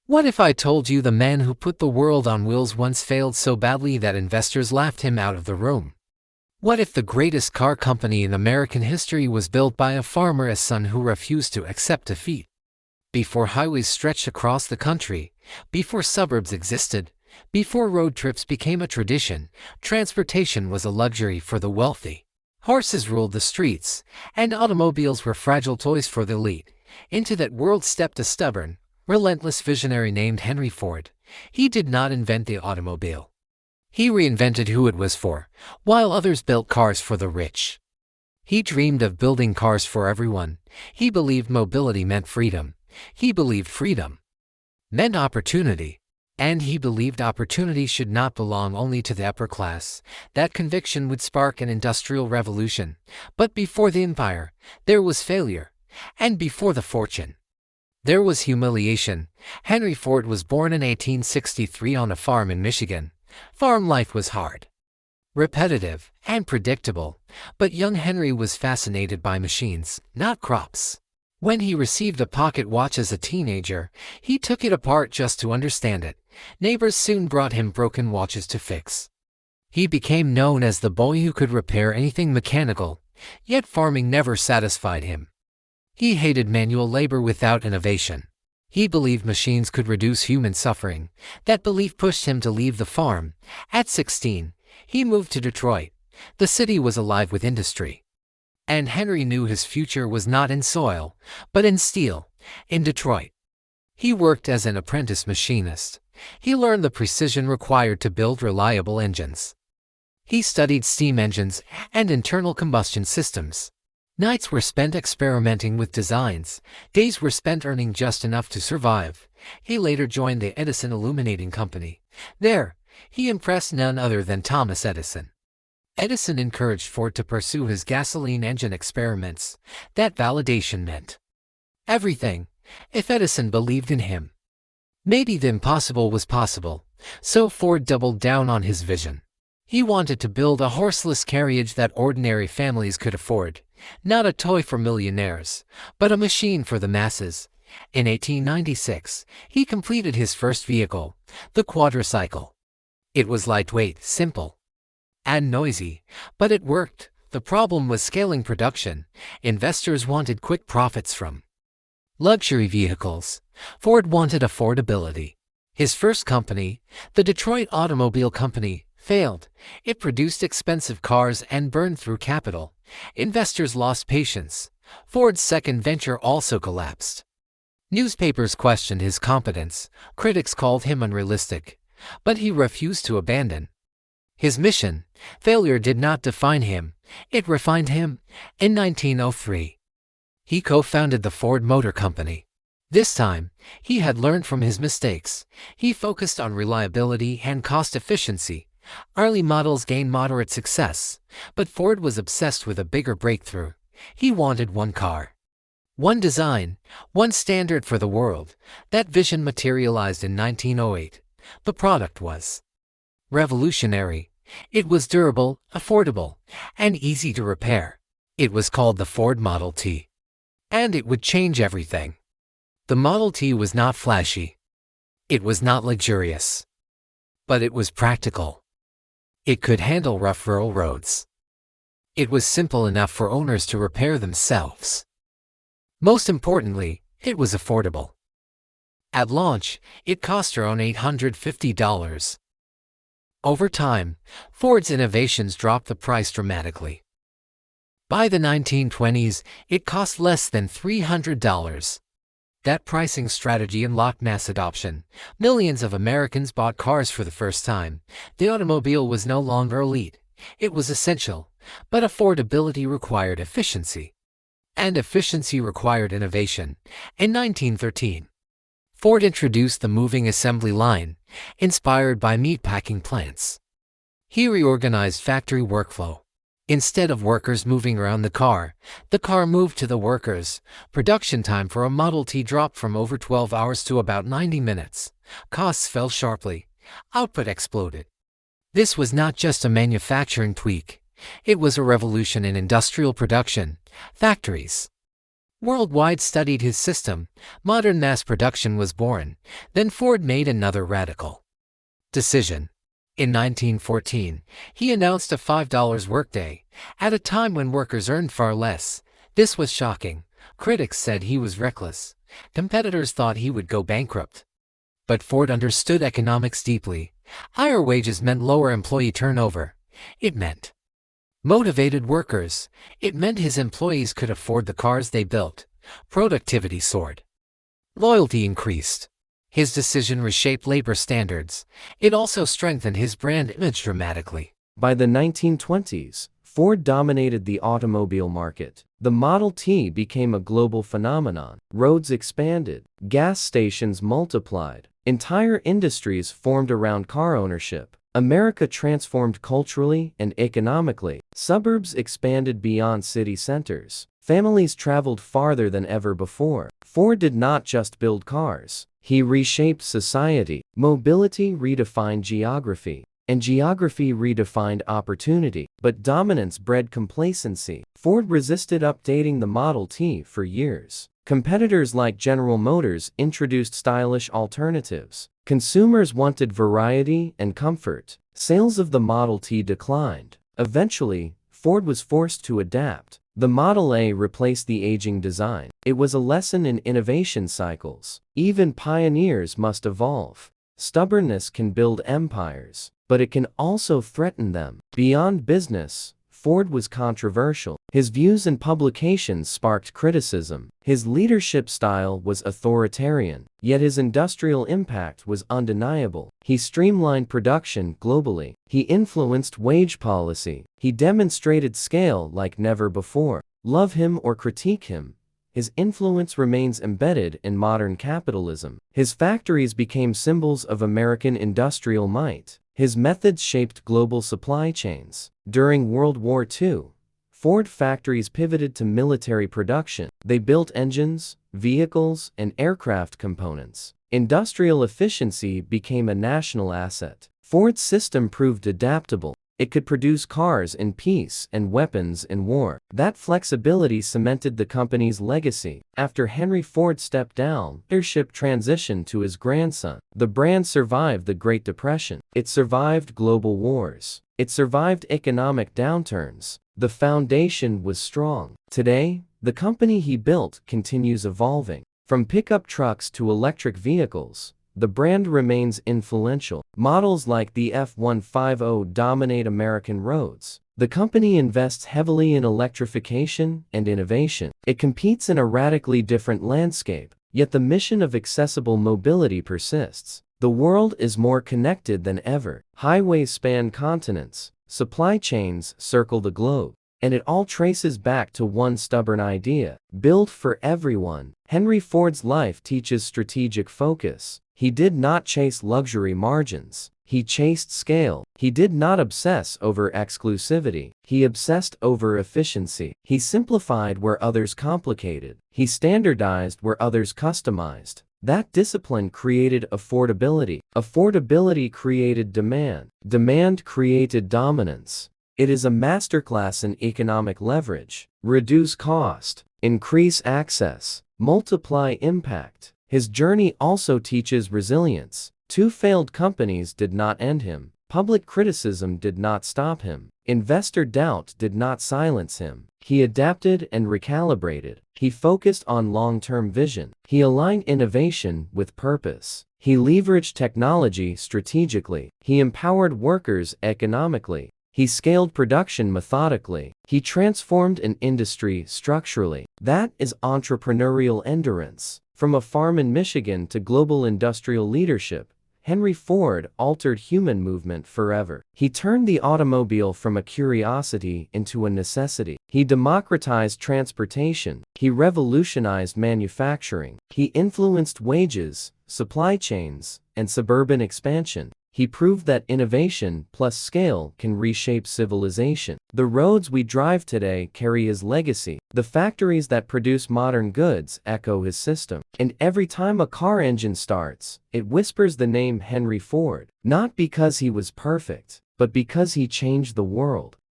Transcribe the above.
What if I told you the man who put the world on wheels once failed so badly that investors laughed him out of the room? What if the greatest car company in American history was built by a farmer's son who refused to accept defeat? Before highways stretched across the country, before suburbs existed, before road trips became a tradition, transportation was a luxury for the wealthy. Horses ruled the streets, and automobiles were fragile toys for the elite. Into that world stepped a stubborn, relentless visionary named Henry Ford. He did not invent the automobile. He reinvented who it was for, while others built cars for the rich. He dreamed of building cars for everyone. He believed mobility meant freedom. He believed freedom meant opportunity. And he believed opportunity should not belong only to the upper class. That conviction would spark an industrial revolution. But before the empire, there was failure. And before the fortune, there was humiliation. Henry Ford was born in 1863 on a farm in Michigan. Farm life was hard, repetitive, and predictable. But young Henry was fascinated by machines, not crops. When he received a pocket watch as a teenager, he took it apart just to understand it. Neighbors soon brought him broken watches to fix. He became known as the boy who could repair anything mechanical, yet farming never satisfied him. He hated manual labor without innovation. He believed machines could reduce human suffering. That belief pushed him to leave the farm. At 16, he moved to Detroit. The city was alive with industry. And Henry knew his future was not in soil, but in steel, in Detroit. He worked as an apprentice machinist. He learned the precision required to build reliable engines. He studied steam engines and internal combustion systems. Nights were spent experimenting with designs. Days were spent earning just enough to survive. He later joined the Edison Illuminating Company. There, he impressed none other than Thomas Edison. Edison encouraged Ford to pursue his gasoline engine experiments. That validation meant everything, if Edison believed in him. Maybe the impossible was possible, so Ford doubled down on his vision. He wanted to build a horseless carriage that ordinary families could afford, not a toy for millionaires, but a machine for the masses. In 1896, he completed his first vehicle, the quadricycle. It was lightweight, simple, and noisy, but it worked. The problem was scaling production. Investors wanted quick profits from luxury vehicles. Ford wanted affordability. His first company, the Detroit Automobile Company, failed. It produced expensive cars and burned through capital. Investors lost patience. Ford's second venture also collapsed. Newspapers questioned his competence. Critics called him unrealistic. But he refused to abandon his mission. Failure did not define him. It refined him. In 1903, he co-founded the Ford Motor Company. This time, he had learned from his mistakes. He focused on reliability and cost efficiency. Early models gained moderate success, but Ford was obsessed with a bigger breakthrough. He wanted one car, one design, one standard for the world. That vision materialized in 1908. The product was revolutionary. It was durable, affordable, and easy to repair. It was called the Ford Model T. And it would change everything. The Model T was not flashy. It was not luxurious. But it was practical. It could handle rough rural roads. It was simple enough for owners to repair themselves. Most importantly, it was affordable. At launch, it cost around $850. Over time, Ford's innovations dropped the price dramatically. By the 1920s, it cost less than $300. That pricing strategy unlocked mass adoption. Millions of Americans bought cars for the first time. The automobile was no longer elite. It was essential, but affordability required efficiency. And efficiency required innovation. In 1913, Ford introduced the moving assembly line, inspired by meatpacking plants. He reorganized factory workflow. Instead of workers moving around the car moved to the workers. Production time for a Model T dropped from over 12 hours to about 90 minutes. Costs fell sharply. Output exploded. This was not just a manufacturing tweak. It was a revolution in industrial production. Factories Worldwide studied his system, modern mass production was born. Then Ford made another radical decision. In 1914, he announced a $5 workday, at a time when workers earned far less. This was shocking. Critics said he was reckless. Competitors thought he would go bankrupt. But Ford understood economics deeply. Higher wages meant lower employee turnover. It meant motivated workers. It meant his employees could afford the cars they built. Productivity soared. Loyalty increased. His decision reshaped labor standards. It also strengthened his brand image dramatically. By the 1920s, Ford dominated the automobile market. The Model T became a global phenomenon. Roads expanded. Gas stations multiplied. Entire industries formed around car ownership. America transformed culturally and economically. Suburbs expanded beyond city centers. Families traveled farther than ever before. Ford did not just build cars. He reshaped society. Mobility redefined geography, and geography redefined opportunity. But dominance bred complacency. Ford resisted updating the Model T for years. Competitors like General Motors introduced stylish alternatives. Consumers wanted variety and comfort. Sales of the Model T declined. Eventually, Ford was forced to adapt. The Model A replaced the aging design. It was a lesson in innovation cycles. Even pioneers must evolve. Stubbornness can build empires, but it can also threaten them. Beyond business, Ford was controversial. His views and publications sparked criticism. His leadership style was authoritarian, yet his industrial impact was undeniable. He streamlined production globally. He influenced wage policy. He demonstrated scale like never before. Love him or critique him, his influence remains embedded in modern capitalism. His factories became symbols of American industrial might. His methods shaped global supply chains. During World War II, Ford factories pivoted to military production. They built engines, vehicles, and aircraft components. Industrial efficiency became a national asset. Ford's system proved adaptable. It could produce cars in peace and weapons in war. That flexibility cemented the company's legacy. After Henry Ford stepped down, leadership transitioned to his grandson. The brand survived the Great Depression. It survived global wars. It survived economic downturns. The foundation was strong. Today, the company he built continues evolving. From pickup trucks to electric vehicles, the brand remains influential. Models like the F-150 dominate American roads. The company invests heavily in electrification and innovation. It competes in a radically different landscape, yet the mission of accessible mobility persists. The world is more connected than ever. Highways span continents. Supply chains circle the globe. And it all traces back to one stubborn idea: build for everyone. Henry Ford's life teaches strategic focus. He did not chase luxury margins. He chased scale. He did not obsess over exclusivity. He obsessed over efficiency. He simplified where others complicated. He standardized where others customized. That discipline created affordability. Affordability created demand. Demand created dominance. It is a masterclass in economic leverage. Reduce cost, increase access, multiply impact. His journey also teaches resilience. Two failed companies did not end him. Public criticism did not stop him. Investor doubt did not silence him. He adapted and recalibrated. He focused on long-term vision. He aligned innovation with purpose. He leveraged technology strategically. He empowered workers economically. He scaled production methodically. He transformed an industry structurally. That is entrepreneurial endurance. From a farm in Michigan to global industrial leadership, Henry Ford altered human movement forever. He turned the automobile from a curiosity into a necessity. He democratized transportation. He revolutionized manufacturing. He influenced wages, supply chains, and suburban expansion. He proved that innovation plus scale can reshape civilization. The roads we drive today carry his legacy. The factories that produce modern goods echo his system. And every time a car engine starts, it whispers the name Henry Ford. Not because he was perfect, but because he changed the world.